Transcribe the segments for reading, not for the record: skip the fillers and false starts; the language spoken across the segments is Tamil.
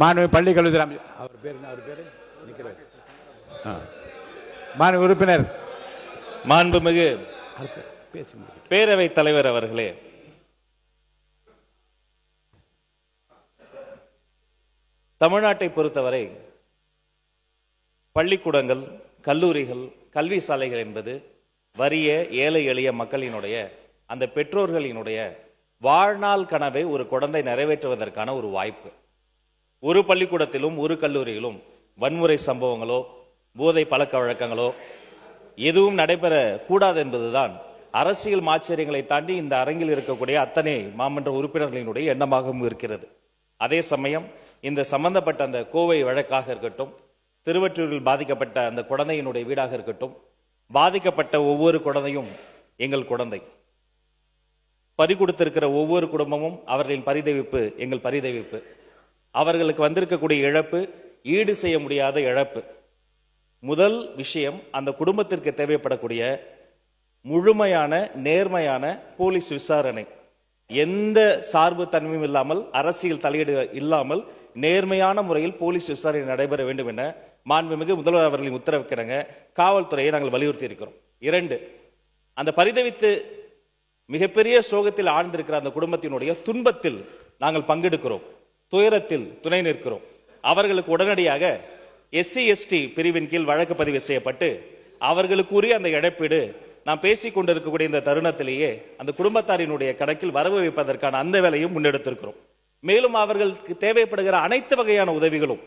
மாண்பு பள்ளி கல்வித்துறை அவர் பேர் என்ன? அவர் பேர் நிற்கிறார். மாண்பு உறுப்பினர் மாண்புமிகு பேரவைத் தலைவர் அவர்களே, தமிழ்நாட்டை பொறுத்தவரை பள்ளிக்கூடங்கள், கல்லூரிகள், கல்வி சாலைகள் என்பது வறிய ஏழை எளிய மக்களினுடைய அந்த பெற்றோர்களினுடைய வாழ்நாள் கனவை ஒரு குழந்தை நிறைவேற்றுவதற்கான ஒரு வாய்ப்பு. ஒரு பள்ளிக்கூடத்திலும் ஒரு கல்லூரியிலும் வன்முறை சம்பவங்களோ போதை பழக்க வழக்கங்களோ எதுவும் நடைபெற கூடாது என்பதுதான் அரசியல் மாச்சரியங்களை தாண்டி இந்த அரங்கில் இருக்கக்கூடிய அத்தனை மாமன்ற உறுப்பினர்களினுடைய எண்ணமாகவும் இருக்கிறது. அதே சமயம் இந்த சம்பந்தப்பட்ட அந்த கோவை வழக்காக இருக்கட்டும், திருவற்றூரில் பாதிக்கப்பட்ட அந்த குழந்தையினுடைய வீடாக இருக்கட்டும், பாதிக்கப்பட்ட ஒவ்வொரு குழந்தையும் எங்கள் குழந்தை. பறி கொடுத்திருக்கிற ஒவ்வொரு குடும்பமும் அவர்களின் பரிதவிப்பு எங்கள் பரிதவிப்பு. அவர்களுக்கு வந்திருக்கக்கூடிய இழப்பு ஈடு செய்ய முடியாத இழப்பு. முதல் விஷயம், அந்த குடும்பத்திற்கு தேவைப்படக்கூடிய முழுமையான நேர்மையான போலீஸ் விசாரணை. எந்த சார்பு தன்மையும் இல்லாமல், அரசியல் தலையீடு இல்லாமல் நேர்மையான முறையில் போலீஸ் விசாரணை நடைபெற வேண்டும் என மாண்புமிகு முதல்வர் அவர்களின் உத்தரவுக்கிணங்க காவல்துறையை நாங்கள் வலியுறுத்தி இருக்கிறோம். 2, அந்த பரிதவித்து மிகப்பெரிய சோகத்தில் ஆழ்ந்திருக்கிற அந்த குடும்பத்தினுடைய துன்பத்தில் நாங்கள் பங்கெடுக்கிறோம், துயரத்தில் துணை நிற்கிறோம். அவர்களுக்கு உடனடியாக SC/ST பிரிவின் கீழ் வழக்கு பதிவு செய்யப்பட்டு அவர்களுக்குரிய அந்த இழப்பீடு நாம் பேசிக் கொண்டிருக்கக்கூடிய இந்த தருணத்திலேயே அந்த குடும்பத்தாரினுடைய கணக்கில் வரவு வைப்பதற்கான அந்த வேலையும் முன்னெடுத்திருக்கிறோம். மேலும் அவர்களுக்கு தேவைப்படுகிற அனைத்து வகையான உதவிகளும்,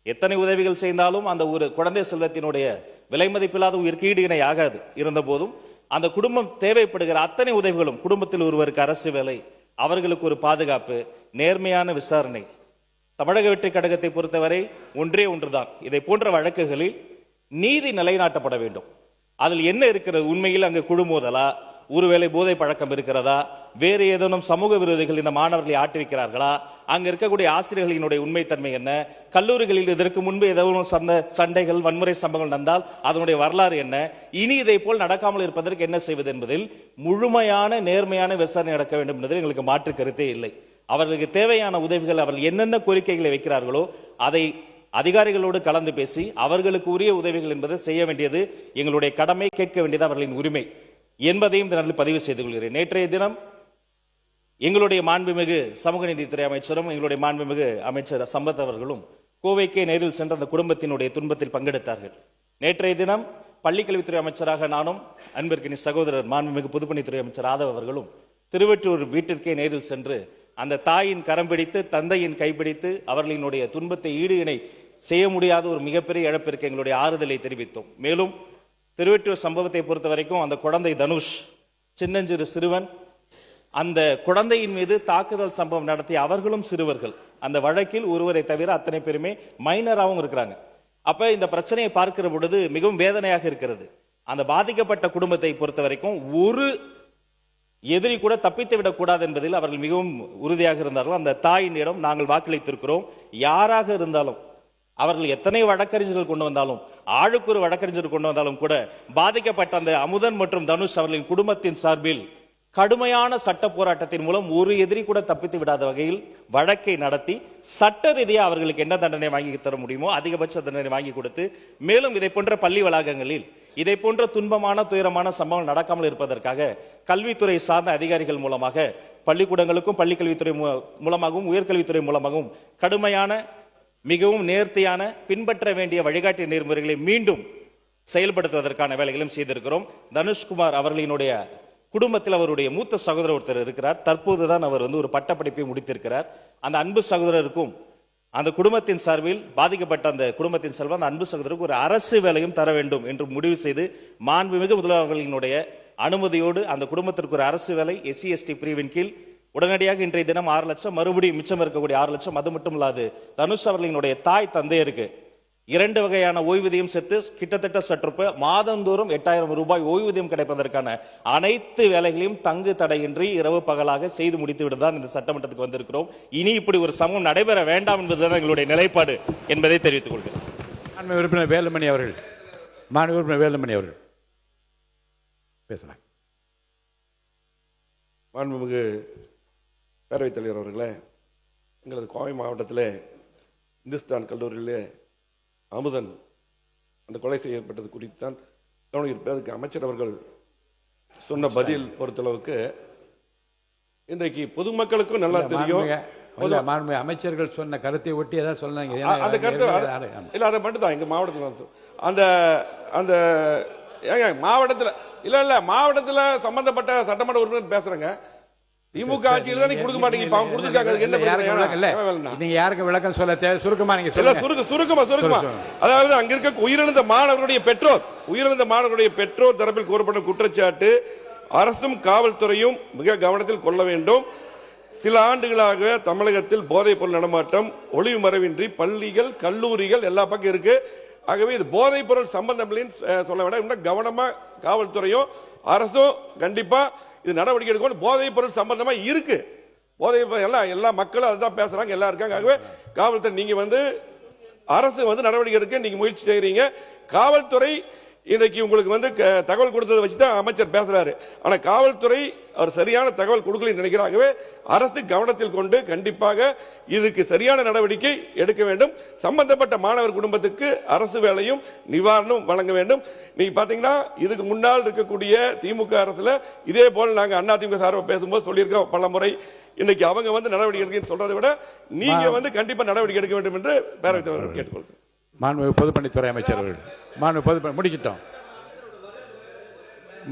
எத்தனை உதவிகள் செய்தாலும் அந்த ஒரு குழந்தை செல்வத்தினுடைய விலை மதிப்பில்லாத உயிருக்கு ஈடு இணை ஆகாது. இருந்த போதும் அந்த குடும்பம் தேவைப்படுகிற அத்தனை உதவிகளும், குடும்பத்தில் ஒருவருக்கு அரசு வேலை, அவர்களுக்கு ஒரு பாதுகாப்பு, நேர்மையான விசாரணை. தமிழக வெற்றி கழகத்தை பொறுத்தவரை ஒன்றே ஒன்றுதான், இதை போன்ற வழக்குகளில் நீதி நிலைநாட்டப்பட வேண்டும். அதில் என்ன இருக்கிறது? உண்மையில் அங்கு குழுமோதலா, ஒருவேளை போதை பழக்கம் இருக்கிறதா, வேறு ஏதேனும் சமூக விரோதிகள் இந்த மாணவர்களை ஆட்டி வைக்கிறார்களா, அங்க இருக்கக்கூடிய ஆசிரியர்களினுடைய உண்மைத்தன்மை என்ன, கல்லூரிகளில் இதற்கு முன்பு ஏதேனும் சண்டைகள் வன்முறை சம்பவங்கள் நடந்தால் அதனுடைய வரலாறு என்ன, இனி இதை போல் நடக்காமல் இருப்பதற்கு என்ன செய்வது என்பதில் முழுமையான நேர்மையான விசாரணை நடக்க வேண்டும் என்பதில் எங்களுக்கு மாற்று கருத்தே இல்லை. அவர்களுக்கு தேவையான உதவிகள், அவர்கள் என்னென்ன கோரிக்கைகளை வைக்கிறார்களோ அதை அதிகாரிகளோடு கலந்து பேசி அவர்களுக்கு உரிய உதவிகள் என்பதை செய்ய வேண்டியது எங்களுடைய கடமை, கேட்க வேண்டியது அவர்களின் உரிமை என்பதையும் இந்த நேரத்தில் பதிவு செய்து கொள்கிறேன். நேற்றைய தினம் எங்களுடைய மாண்புமிகு சமூக நீதித்துறை அமைச்சரும் எங்களுடைய மாண்புமிகு அமைச்சர் சம்பத் அவர்களும் கோவைக்கே நேரில் சென்று அந்த குடும்பத்தினுடைய துன்பத்தில் பங்கெடுத்தார்கள். நேற்றைய தினம் பள்ளிக்கல்வித்துறை அமைச்சராக நானும், அன்பிற்கினி சகோதரர் மாண்புமிகு பொதுப்பணித்துறை அமைச்சர் ஆதவ் அவர்களும் திருவற்றூர் வீட்டிற்கே நேரில் சென்று அந்த தாயின் கரம் பிடித்து, தந்தையின் கைப்பிடித்து அவர்களினுடைய துன்பத்தை ஈடு இணை செய்ய முடியாத ஒரு மிகப்பெரிய இழப்பிற்கு எங்களுடைய ஆறுதலை தெரிவித்தோம். மேலும் திருவற்றூர் சம்பவத்தை பொறுத்த வரைக்கும் அந்த குழந்தை தனுஷ், சின்னஞ்சிறு சிறுவன், அந்த குழந்தையின் மீது தாக்குதல் சம்பவம் நடத்திய அவர்களும் சிறுவர்கள். அந்த வழக்கில் ஒருவரை தவிர அத்தனை பேருமே மைனராகவும் இருக்கிறாங்க. அப்ப இந்த பிரச்சனையை பார்க்கிற பொழுது மிகவும் வேதனையாக இருக்கிறது. அந்த பாதிக்கப்பட்ட குடும்பத்தை பொறுத்த வரைக்கும் ஒரு எதிரி கூட தப்பித்து விடக்கூடாது என்பதில் அவர்கள் மிகவும் உறுதியாக இருந்தார்கள். அந்த தாயினிடம் நாங்கள் வாக்களித்திருக்கிறோம். யாராக இருந்தாலும், அவர்கள் எத்தனை வழக்கறிஞர்கள் கொண்டு வந்தாலும், ஆளுக்கு ஒரு வழக்கறிஞர் கொண்டு வந்தாலும் கூட பாதிக்கப்பட்ட அந்த அமுதன் மற்றும் தனுஷ் அவர்களின் குடும்பத்தின் சார்பில் கடுமையான சட்ட போராட்டத்தின் மூலம் ஒரு எதிரி கூட தப்பித்து விடாத வகையில் வழக்கை நடத்தி சட்ட ரீதியாக அவர்களுக்கு என்ன தண்டனை வாங்கி தர முடியுமோ அதிகபட்ச தண்டனை வாங்கி கொடுத்து, மேலும் இதை போன்ற பள்ளி வளாகங்களில் இதை போன்ற துன்பமான துயரமான சம்பவங்கள் நடக்காமல் இருப்பதற்காக கல்வித்துறை சார்ந்த அதிகாரிகள் மூலமாக பள்ளிக்கூடங்களுக்கும் பள்ளிக்கல்வித்துறை மூலமாகவும் உயர்கல்வித்துறை மூலமாகவும் கடுமையான, மிகவும் நேர்த்தியான, பின்பற்ற வேண்டிய வழிகாட்டு நெறிமுறைகளை மீண்டும் செயல்படுத்துவதற்கான வேலைகளும் செய்திருக்கிறோம். தனுஷ்குமார் அவர்களினுடைய குடும்பத்தில் அவருடைய மூத்த சகோதரர் ஒருத்தர் இருக்கிறார். தற்போதுதான் அவர் ஒரு பட்டப்படிப்பை முடித்திருக்கிறார். அந்த அன்பு சகோதரருக்கும் அந்த குடும்பத்தின் சார்பில் பாதிக்கப்பட்ட அந்த குடும்பத்தின் சார்பில் அந்த அன்பு சகோதரருக்கு ஒரு அரசு வேலையும் தர வேண்டும் என்று முடிவு செய்து மாண்புமிகு முதல்வர்களினுடைய அனுமதியோடு அந்த குடும்பத்திற்கு ஒரு அரசு வேலை SC/ST பிரிவின் கீழ் உடனடியாக இன்றைய தினம் 6 லட்சம், மறுபடியும் மிச்சம் இருக்கக்கூடிய 6 லட்சம், அது மட்டும் இல்லாது தனுஷ் அவர்களினுடைய தாய் தந்தையருக்கு 2 வகையான ஓய்வூதியம் சேர்த்து கிட்டத்தட்ட சற்றுப்ப மாதந்தோறும் 8000 ரூபாய் ஓய்வூதியம் கிடைப்பதற்கான அனைத்து வேலைகளையும் தங்கு தடையின்றி இரவு பகலாக செய்து முடித்து விட்டுதான் இந்த சட்டமன்றத்துக்கு வந்திருக்கிறோம். இனி இப்படி ஒரு சமூகம் நடைபெற வேண்டாம் என்பதுதான் எங்களுடைய நிலைப்பாடு என்பதை தெரிவித்துக் கொள்கிறேன். மாண்புமிகு உறுப்பினர் வேலுமணி அவர்கள், மாண்புமிகு உறுப்பினர் வேலுமணி அவர்கள் பேசலாம். மாண்புமிகு பேரவைத் தலைவர் அவர்களே, எங்களது கோவை மாவட்டத்தில் இந்துஸ்தான் கல்லூரியிலே அமுதன் அந்த கொலை செய்யப்பட்டது குறித்து தான் கவனம் இருப்பது. அதுக்கு அமைச்சர் அவர்கள் சொன்ன பதில் பொறுத்தளவுக்கு இன்றைக்கு பொதுமக்களுக்கும் நல்லா தெரியும். மாண்புமிகு அமைச்சர்கள் சொன்ன கருத்தை ஒட்டி ஏதாவது சொன்னாங்க. அந்த கருத்து இல்ல, அதை மட்டும் தான் எங்க மாவட்டத்தில் அந்த அந்த ஏங்க மாவட்டத்தில் இல்ல மாவட்டத்தில் சம்பந்தப்பட்ட சட்டமன்ற உறுப்பினர் பேசுறேங்க. திமுக ஆட்சியில் தான் கொடுக்க மாட்டீங்க. இப்ப அவங்க கொடுத்துருக்காங்க. என்ன பிரச்சனை? நீங்க யாருக்கு விளக்கம் சொல்ல தேவை? சுருக்கமா நீங்க சுருக்கமா அதாவது அங்க இருக்க உயிரிழந்த மாணவர்களுடைய பெற்றோர் தரப்பில் கூறப்பட்ட குற்றச்சாட்டு அரசும் காவல்துறையும் மிக கவனத்தில் கொள்ள வேண்டும். சில ஆண்டுகளாக தமிழகத்தில் போதைப் பொருள் நடமாட்டம் ஒளிவு மறைவின்றி பள்ளிகள் கல்லூரிகள் எல்லா பக்கம் இருக்கு. ஆகவே இது போதைப் பொருள் சம்பந்தம் சொல்ல வேண்டாம். இன்னும் கவனமா காவல்துறையும் அரசும் கண்டிப்பா இது நடவடிக்கை எடுக்கணும். போதைப் பொருள் சம்பந்தமா இருக்கு. போதைப் எல்லா மக்களும் அதுதான் பேசுறாங்க, எல்லாம் இருக்காங்க. ஆகவே காவல்துறை நீங்க அரசு நடவடிக்கை எடுக்க நீங்க முயற்சி செய்யறீங்க. காவல்துறை இன்றைக்கு உங்களுக்கு தகவல் கொடுத்ததை வச்சுதான் அமைச்சர் பேசுறாரு. ஆனா காவல்துறை அவர் சரியான தகவல் கொடுக்கலன்னு நினைக்கிறாங்கவே அரசு கவனத்தில் கொண்டு கண்டிப்பாக இதுக்கு சரியான நடவடிக்கை எடுக்க வேண்டும். சம்பந்தப்பட்ட மாணவர் குடும்பத்துக்கு அரசு வேலையும் நிவாரணம் வழங்க வேண்டும். நீங்க பாத்தீங்கன்னா இதுக்கு முன்னால் இருக்கக்கூடிய திமுக அரசுல இதே போல நாங்க அதிமுக சார்பாக பேசும்போது சொல்லியிருக்கோம் பல முறை. இன்னைக்கு அவங்க நடவடிக்கை எடுக்க சொல்றதை விட நீங்க கண்டிப்பா நடவடிக்கை எடுக்க வேண்டும் என்று பேரவைத் தலைவர் கேட்டுக்கொள்கிறேன். மாண்புமிகு பொதுப்பணித்துறை அமைச்சர் அவர்கள் முடிச்சிட்டோம்.